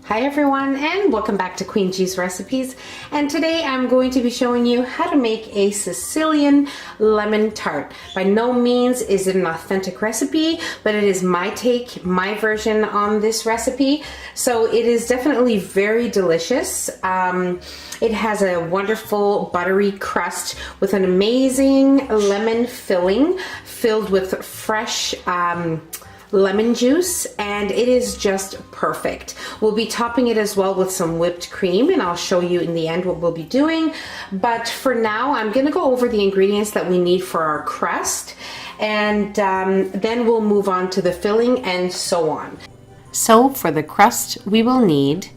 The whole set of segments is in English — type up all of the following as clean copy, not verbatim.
Hi everyone, and welcome back to Queen G's Recipes. And today I'm going to be showing you how to make a Sicilian lemon tart. By no means is it an authentic recipe, but it is my take, my version on this recipe. So it is definitely very delicious. It has a wonderful buttery crust with an amazing lemon filling filled with fresh lemon juice, and it is just perfect. We'll be topping it as well with some whipped cream, and I'll show you in the end what we'll be doing. But for now, I'm gonna go over the ingredients that we need for our crust, and then we'll move on to the filling and so on. So for the crust, we will need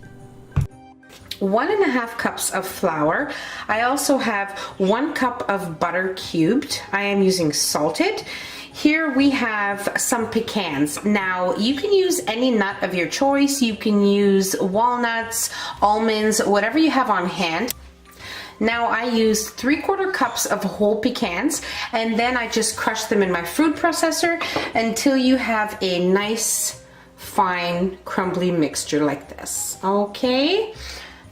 1.5 cups of flour. I also have 1 cup of butter cubed. I am using salted. Here we have some pecans. Now you can use any nut of your choice. You can use walnuts, almonds, whatever you have on hand. Now I use 3/4 cups of whole pecans, and then I just crush them in my food processor until you have a nice fine crumbly mixture like this. Okay,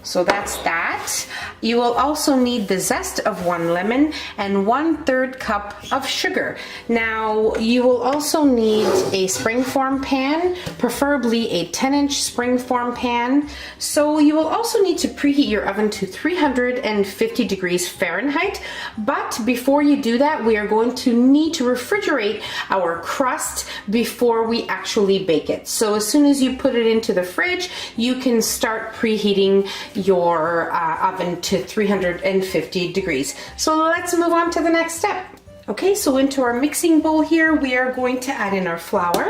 so that's that. You will also need the zest of 1 lemon and 1/3 cup of sugar. Now you will also need a springform pan, preferably a 10-inch springform pan. So you will also need to preheat your oven to 350 degrees Fahrenheit. But before you do that, we are going to need to refrigerate our crust before we actually bake it. So as soon as you put it into the fridge, you can start preheating your oven to 350 degrees. So let's move on to the next step. Okay, so into our mixing bowl here, we are going to add in our flour,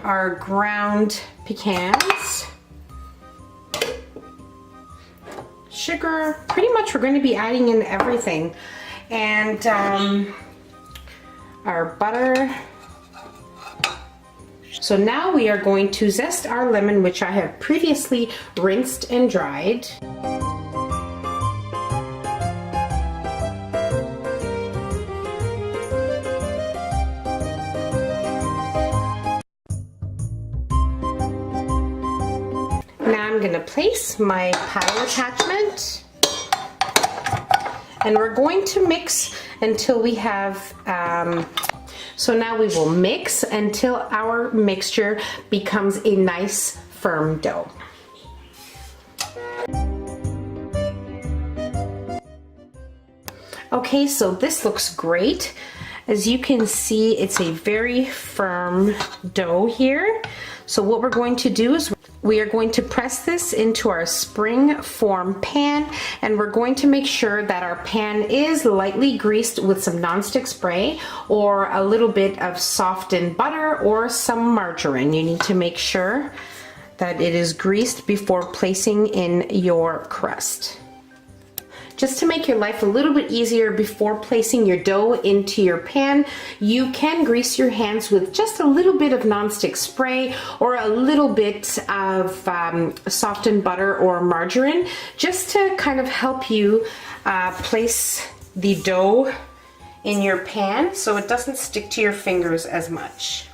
our ground pecans, sugar. Pretty much we're going to be adding in everything, and our butter. So now we are going to zest our lemon, which I have previously rinsed and dried. Now I'm going to place my paddle attachment, and we're going to mix until we have so now we will mix until our mixture becomes a nice firm dough. Okay, so this looks great. As you can see, it's a very firm dough here. So what we're going to do is we are going to press this into our spring form pan, and we're going to make sure that our pan is lightly greased with some nonstick spray or a little bit of softened butter or some margarine. You need to make sure that it is greased before placing in your crust. Just to make your life a little bit easier before placing your dough into your pan, you can grease your hands with just a little bit of nonstick spray or a little bit of softened butter or margarine, just to kind of help you place the dough in your pan so it doesn't stick to your fingers as much.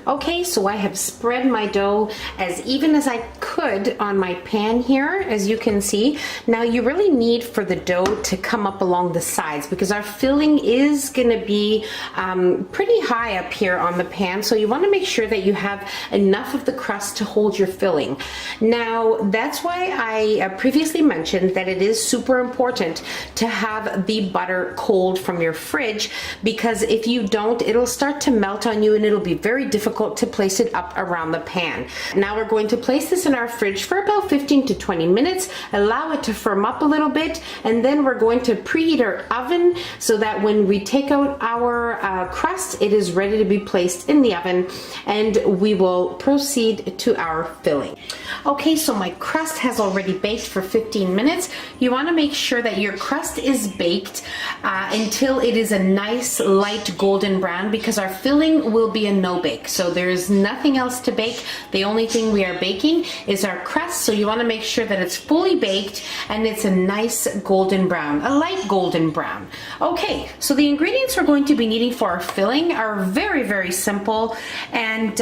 Okay, so I have spread my dough as even as I could on my pan here, as you can see. Now you really need for the dough to come up along the sides, because our filling is gonna be pretty high up here on the pan, so you wanna make sure that you have enough of the crust to hold your filling. Now that's why I previously mentioned that it is super important to have the butter cold from your fridge, because if you don't, it'll start to melt on you and it'll be very difficult to place it up around the pan. Now we're going to place this in our fridge for about 15 to 20 minutes, allow it to firm up a little bit, and then we're going to preheat our oven so that when we take out our crust, it is ready to be placed in the oven, and we will proceed to our filling. Okay, so my crust has already baked for 15 minutes. You want to make sure that your crust is baked until it is a nice light golden brown, because our filling will be a no bake. So there is nothing else to bake. The only thing we are baking is our crust. So you want to make sure that it's fully baked and it's a nice golden brown, a light golden brown. Okay, so the ingredients we're going to be needing for our filling are very, very simple, and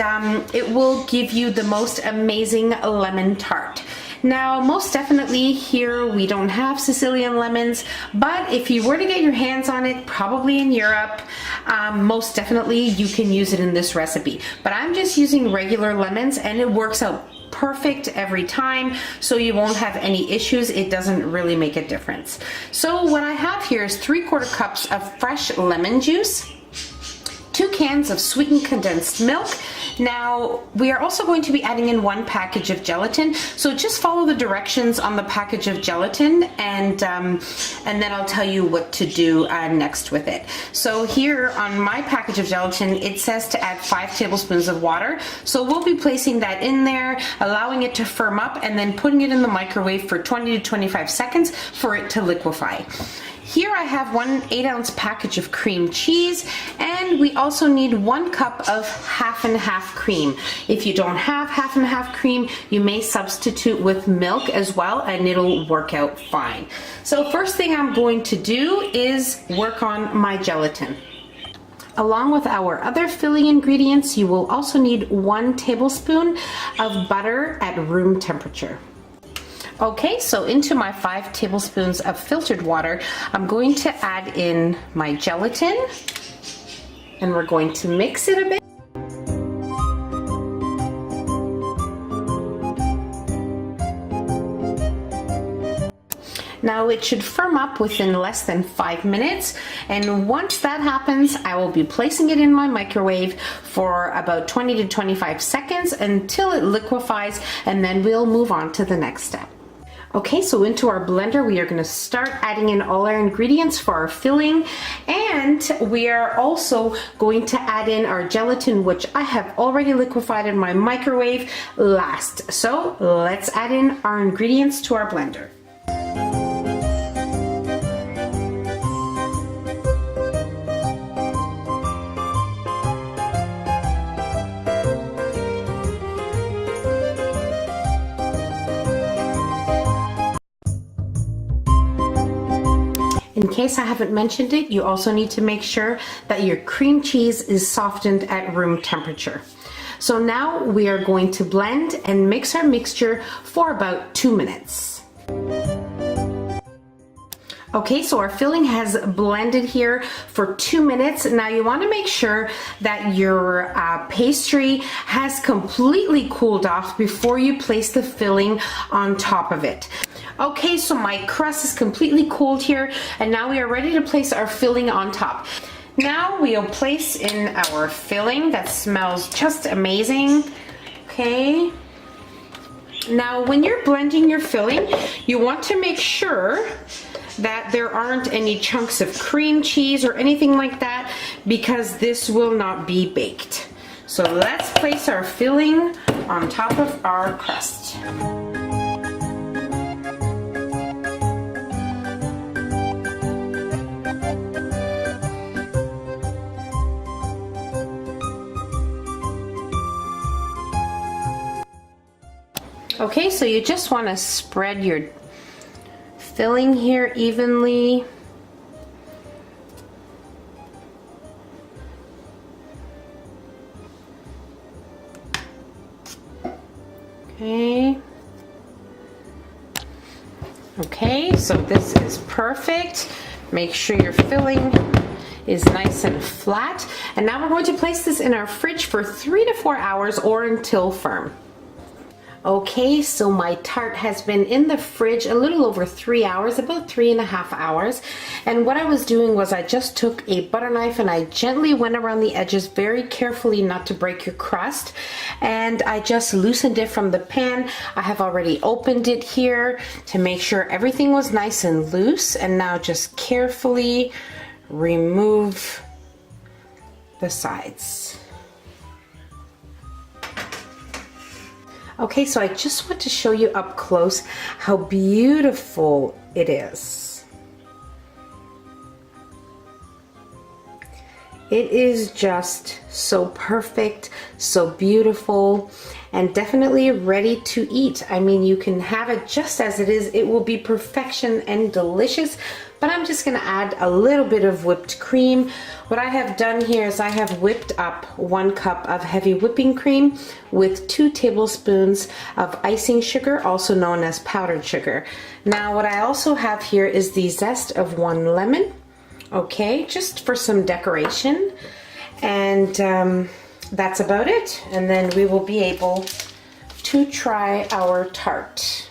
it will give you the most amazing lemon tart. Now, most definitely here we don't have Sicilian lemons, but if you were to get your hands on it, probably in Europe, most definitely you can use it in this recipe. But I'm just using regular lemons, and it works out perfect every time, so you won't have any issues. It doesn't really make a difference. So what I have here is 3/4 cups of fresh lemon juice, 2 cans of sweetened condensed milk. Now, we are also going to be adding in 1 package of gelatin, so just follow the directions on the package of gelatin, and then I'll tell you what to do next with it. So here on my package of gelatin, it says to add 5 tablespoons of water, so we'll be placing that in there, allowing it to firm up, and then putting it in the microwave for 20 to 25 seconds for it to liquefy. Here I have 1 8-ounce package of cream cheese, and we also need 1 cup of half and half cream. If you don't have half and half cream, you may substitute with milk as well, and it'll work out fine. So first thing I'm going to do is work on my gelatin. Along with our other filling ingredients, you will also need 1 tablespoon of butter at room temperature. Okay, so into my 5 tablespoons of filtered water, I'm going to add in my gelatin, and we're going to mix it a bit. Now it should firm up within less than 5 minutes, and once that happens, I will be placing it in my microwave for about 20 to 25 seconds until it liquefies, and then we'll move on to the next step. Okay, so into our blender, we are going to start adding in all our ingredients for our filling, and we are also going to add in our gelatin, which I have already liquefied in my microwave last. So let's add in our ingredients to our blender. In case I haven't mentioned it, you also need to make sure that your cream cheese is softened at room temperature. So now we are going to blend and mix our mixture for about 2 minutes. Okay, so our filling has blended here for 2 minutes. Now you want to make sure that your pastry has completely cooled off before you place the filling on top of it. Okay, so my crust is completely cooled here, and now we are ready to place our filling on top. Now we'll place in our filling that smells just amazing. Okay. Now when you're blending your filling, you want to make sure that there aren't any chunks of cream cheese or anything like that, because this will not be baked. So let's place our filling on top of our crust. Okay, so you just want to spread your filling here evenly. Okay. Okay, so this is perfect. Make sure your filling is nice and flat. And now we're going to place this in our fridge for 3 to 4 hours or until firm. Okay, so my tart has been in the fridge a little over 3 hours, about 3.5 hours. And what I was doing was I just took a butter knife and I gently went around the edges very carefully not to break your crust. And I just loosened it from the pan. I have already opened it here to make sure everything was nice and loose. And now just carefully remove the sides. Okay, so I just want to show you up close how beautiful it is. It is just so perfect, so beautiful, and definitely ready to eat. I mean, you can have it just as it is. It will be perfection and delicious, but I'm just gonna add a little bit of whipped cream. What I have done here is I have whipped up 1 cup of heavy whipping cream with 2 tablespoons of icing sugar, also known as powdered sugar. Now, what I also have here is the zest of 1 lemon, okay, just for some decoration. And that's about it. And then we will be able to try our tart.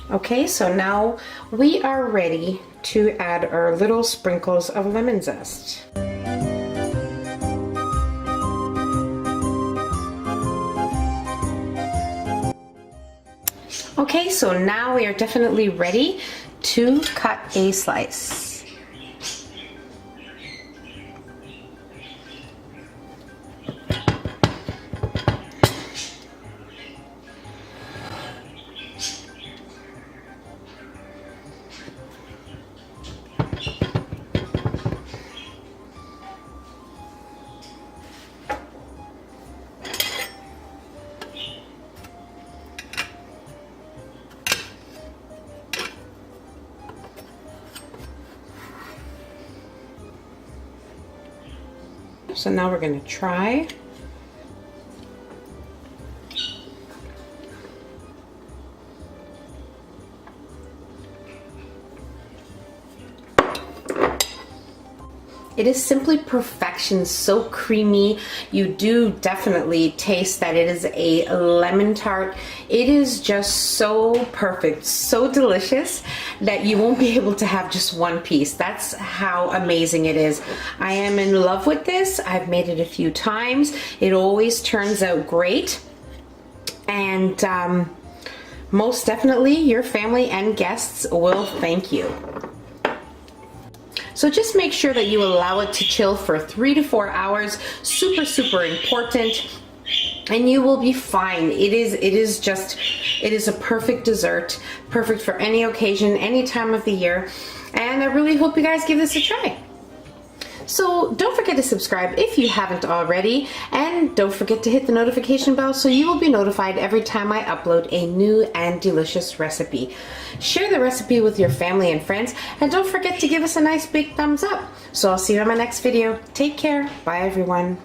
Okay, so now we are ready to add our little sprinkles of lemon zest. Okay, so now we are definitely ready to cut a slice. So now we're going to try. It is simply perfection, so creamy. You do definitely taste that it is a lemon tart. It is just so perfect, so delicious that you won't be able to have just one piece. That's how amazing it is. I am in love with this. I've made it a few times. It always turns out great. And most definitely your family and guests will thank you. So just make sure that you allow it to chill for 3 to 4 hours. Super, super important. And you will be fine. It is a perfect dessert. Perfect for any occasion, any time of the year. And I really hope you guys give this a try. So don't forget to subscribe if you haven't already, and don't forget to hit the notification bell so you will be notified every time I upload a new and delicious recipe. Share the recipe with your family and friends, and don't forget to give us a nice big thumbs up. So I'll see you in my next video. Take care. Bye everyone.